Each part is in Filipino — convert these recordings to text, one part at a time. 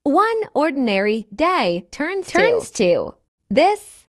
one ordinary day turns to. This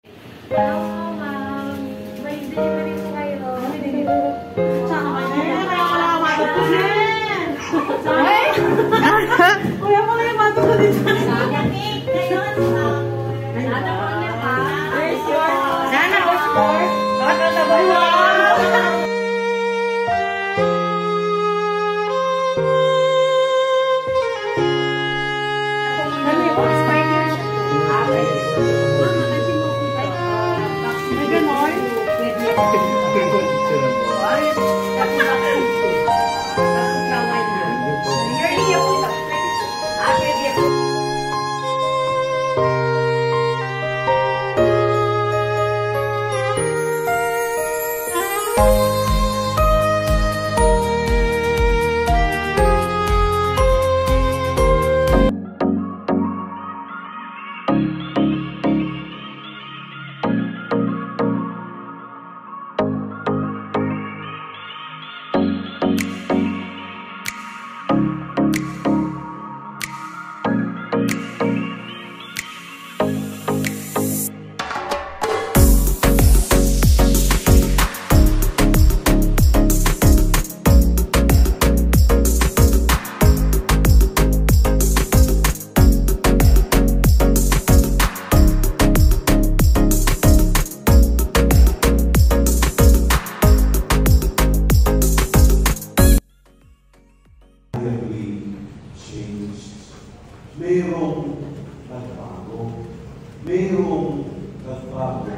Mayroong nagbago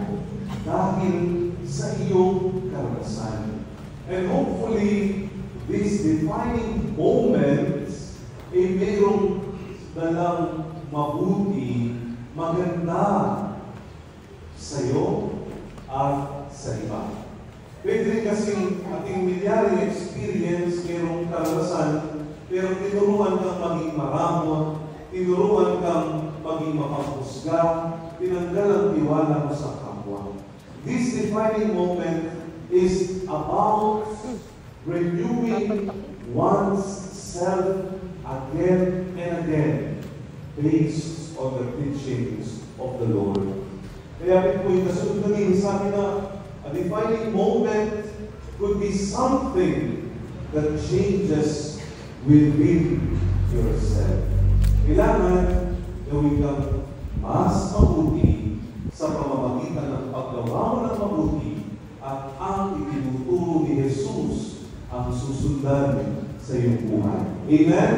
dahil sa iyong karanasan. And hopefully, these defining moments ay mayroong dalang mabuti, maganda sa iyo at sa iba. Pwede rin kasing ating milyaring experience, mayroong karanasan, pero tinuruan kang maging maramot, tinuruan kang maging mapaghusga, tinanggal ang tiwala mo sa kapwa. This defining moment is about renewing one's self again and again based on the teachings of the Lord. Kaya po yung kasunod naging sabi na a defining moment could be something that changes within yourself. Kailangan gawin kang mas mabuti sa pamamagitan ng paggawa mo ng mabuti at ang itinuturo ni Jesus ang susundan sa iyong buhay. Amen?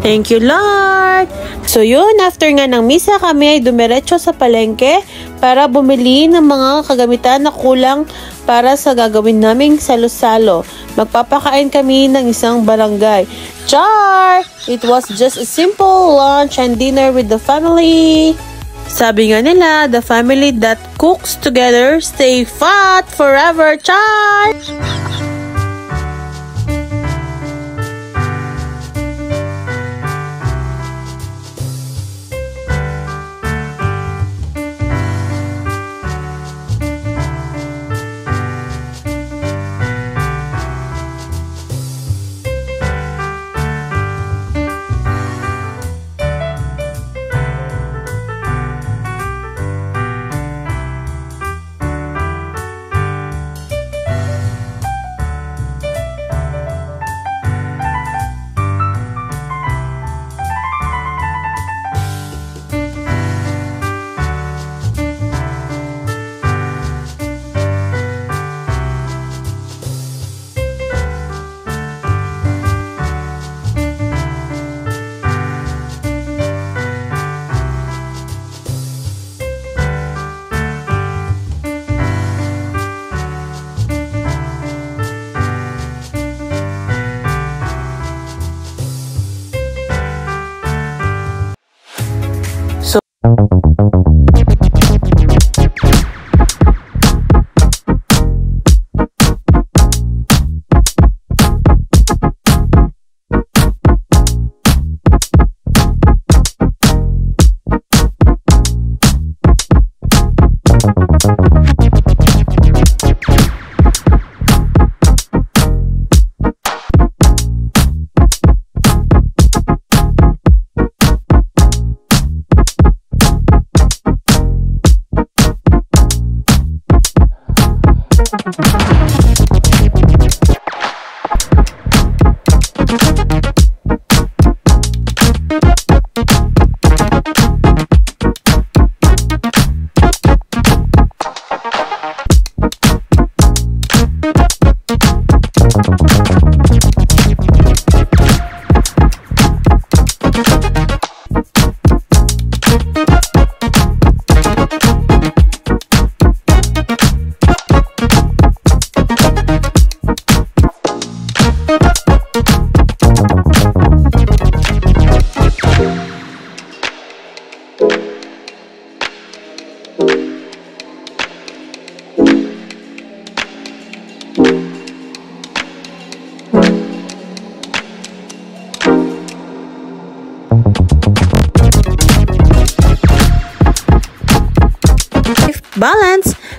Thank you, Lord! So yun, after nga ng misa kami ay dumiretso sa palengke para bumili ng mga kagamitan na kulang para sa gagawin naming salo-salo. Magpapakain kami ng isang barangay. Char! It was just a simple lunch and dinner with the family. Sabi nga nila, the family that cooks together stay fat forever. Char!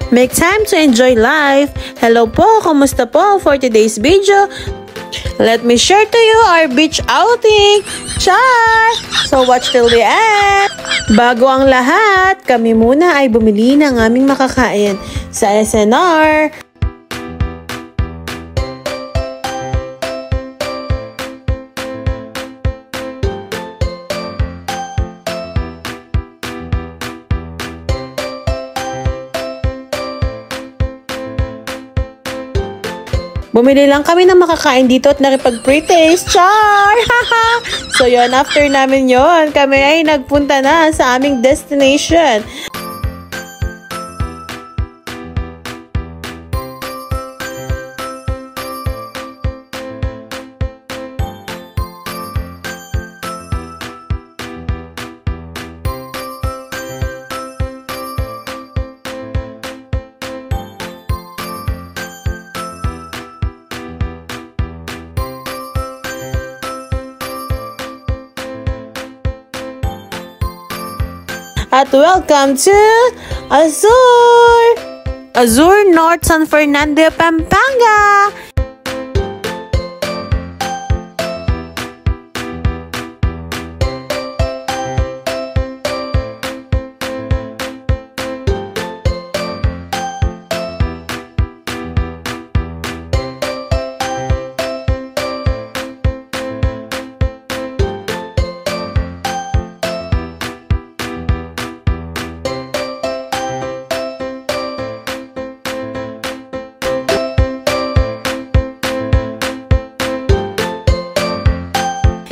Make time to enjoy life. Hello po, kumusta po for today's video? Let me share to you our beach outing. Char! So watch till the end. Bago ang lahat, kami muna ay bumili ng aming makakain sa SNR. Bumili lang kami ng makakain dito at nakipag-pre-taste. Char! So yun, after namin yun, kami ay nagpunta na sa aming destination. At welcome to Azur North San Fernando, Pampanga.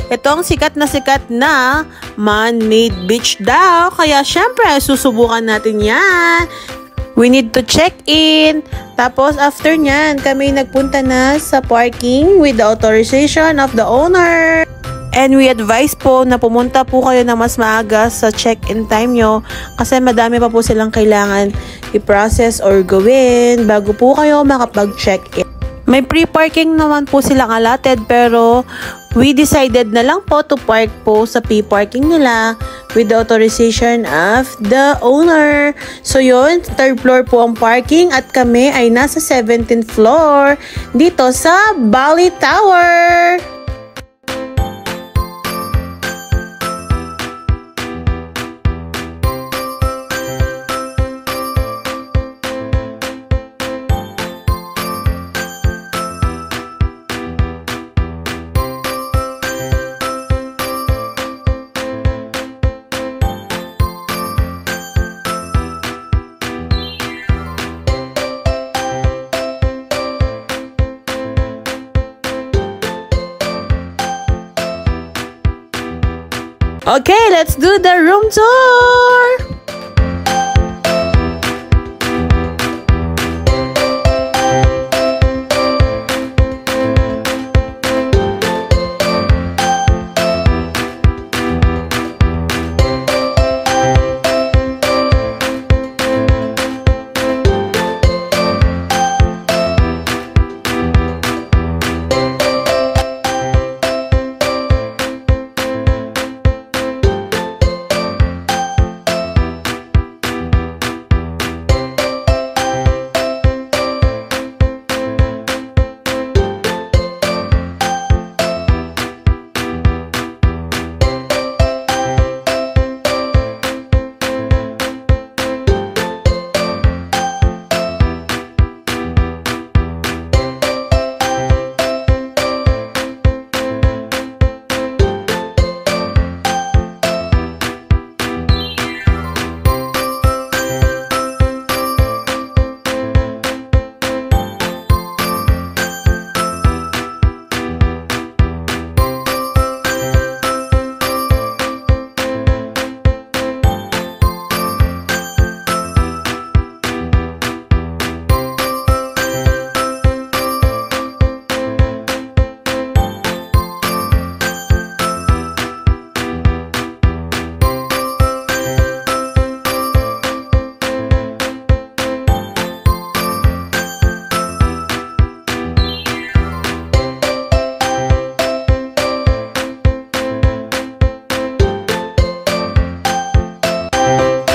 Itong sikat na man-made beach daw. Kaya syempre, susubukan natin yan. We need to check in. Tapos after nyan, kami nagpunta na sa parking with the authorization of the owner. And we advise po na pumunta po kayo na mas maaga sa check-in time nyo. Kasi madami pa po silang kailangan i-process or gawin bago po kayo makapag-check-in. May pre-parking naman po silang allotted pero we decided na lang po to park po sa P-parking nila with the authorization of the owner. So yun, 3rd floor po ang parking at kami ay nasa 17th floor dito sa Bali Tower. Okay, let's do the room tour!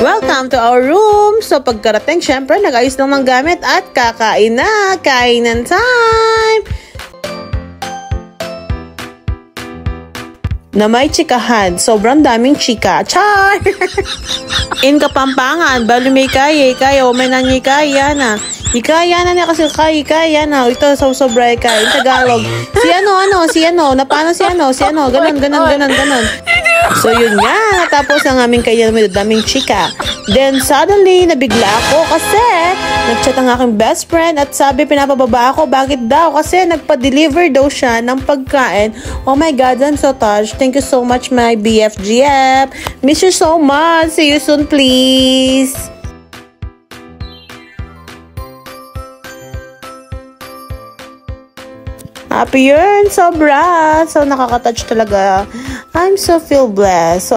Welcome to our room. So pagkarating, syempre nag-ayos lang ng gamit at kakain na. Kainan time! Na may chikahan. Sobrang daming chika. Char! In Kapampangan, balo may kaya, o may nanyi kaya na. Ikaya na niya kasi kaya na. Ito sa sobra ka. In Tagalog. Si ano, napano si ano, ganon. So yun nga, tapos ang aming kaya may daming chika. Then suddenly, nabigla ako kasi nagchat ang aking best friend at sabi pinapababa ako. Bakit daw? Kasi nagpa-deliver daw siya ng pagkain. Oh my God, I'm so touched. Thank you so much, my BFGF. Miss you so much. See you soon, please. Happy yun, sobra. So, nakaka-touch talaga. I'm so feel blessed. So,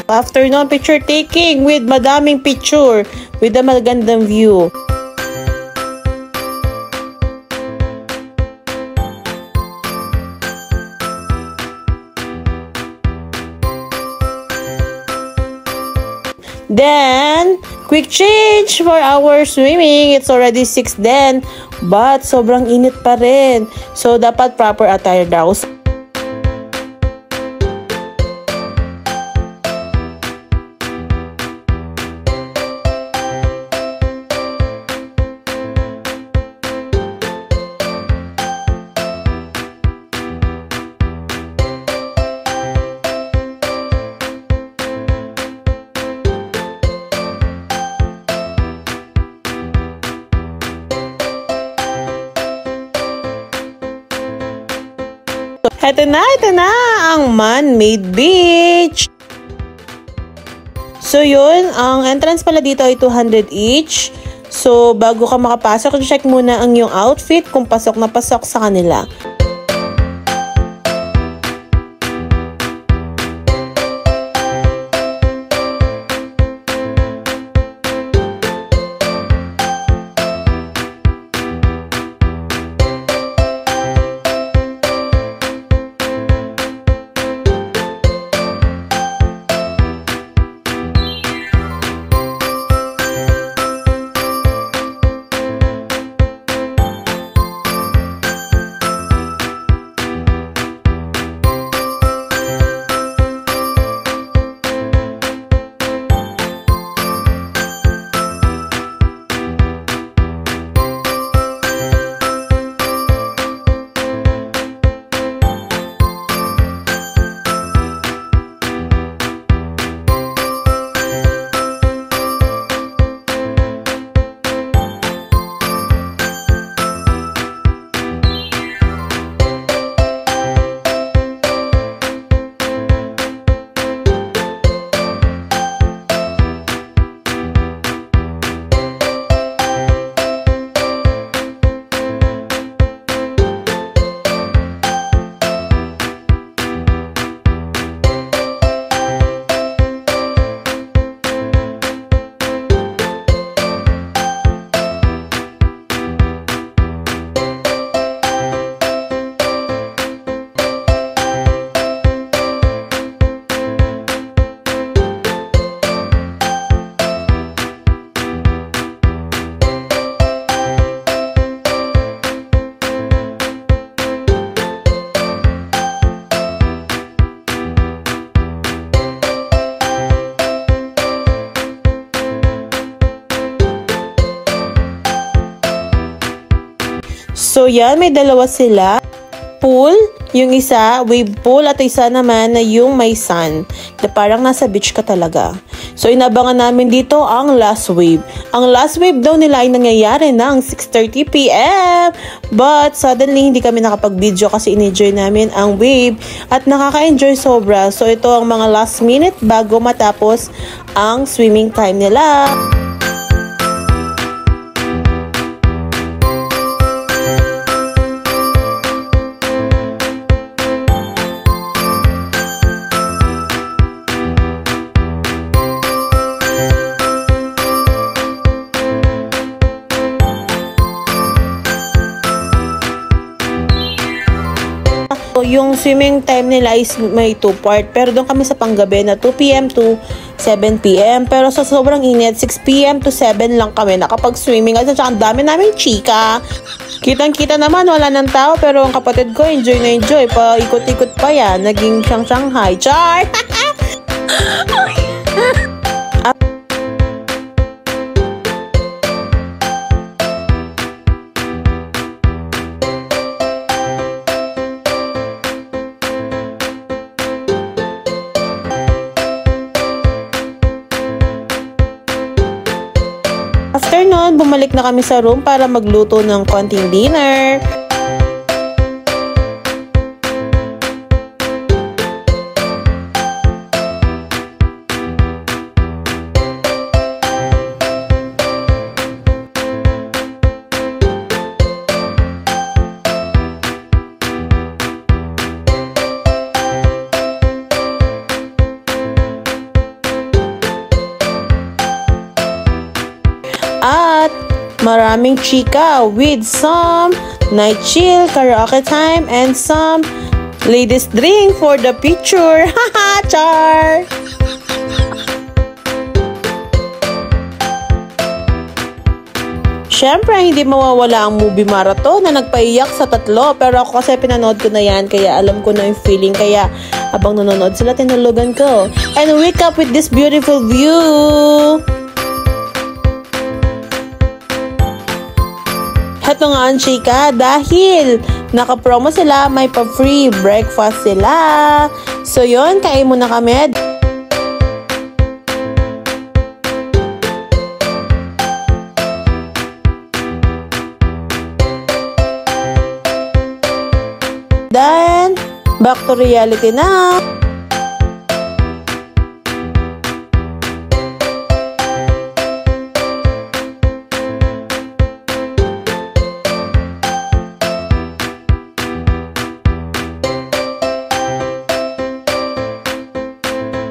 after nun, picture taking with madaming picture with a magandang view. Then, quick change for our swimming. It's already 6 then, but sobrang init pa rin. So, dapat proper attire daw. Ito na ang man-made beach. So yun, ang entrance pala dito ay 200 each. So bago ka makapasok, check muna ang iyong outfit kung pasok na pasok sa kanila. So yan, may dalawa sila. Pool, yung isa, wave pool, at isa naman na yung may sun. Na parang nasa beach ka talaga. So inabangan namin dito ang last wave. Ang last wave daw nila ay nangyayari ng 6:30 PM. But suddenly, hindi kami nakapag-video kasi in-enjoy namin ang wave. At nakaka-enjoy sobra. So ito ang mga last minute bago matapos ang swimming time nila. yung swimming time nila is may 2 part. Pero doon kami sa panggabi na 2 p.m. to 7 p.m. Pero sa sobrang init, 6 p.m. to 7 lang kami nakapag-swimming. At saka ang dami naming chika. Kitang-kita naman, wala ng tao. Pero ang kapatid ko, enjoy na enjoy. Paikot-ikot pa yan. Naging siyang Shanghai. Char! After nun, bumalik na kami sa room para magluto ng konting dinner. At maraming chika with some night chill, karaoke time, and some ladies drink for the picture. Haha, char! Siyempre, hindi mawawala ang movie marathon na nagpaiyak sa 3. Pero ako kasi pinanood ko na yan, kaya alam ko na yung feeling. Kaya abang nanonood sila, tinulugan ko. And wake up with this beautiful view. Heto nga ang chika dahil naka-promo sila, may pa-free breakfast sila. So yun, kain muna kami. Then, back to reality na.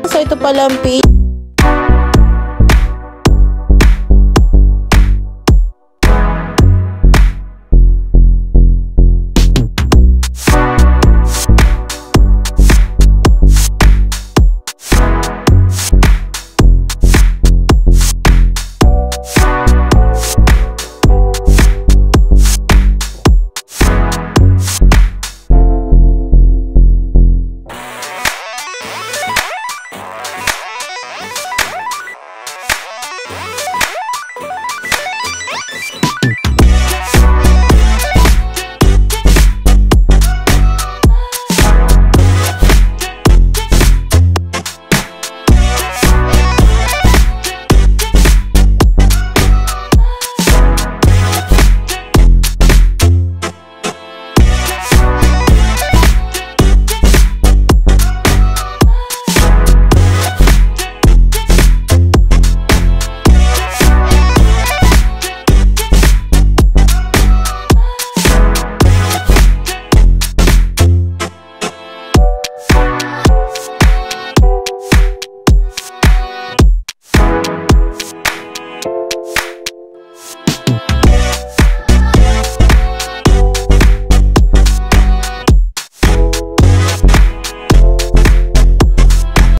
So ito pala ang page.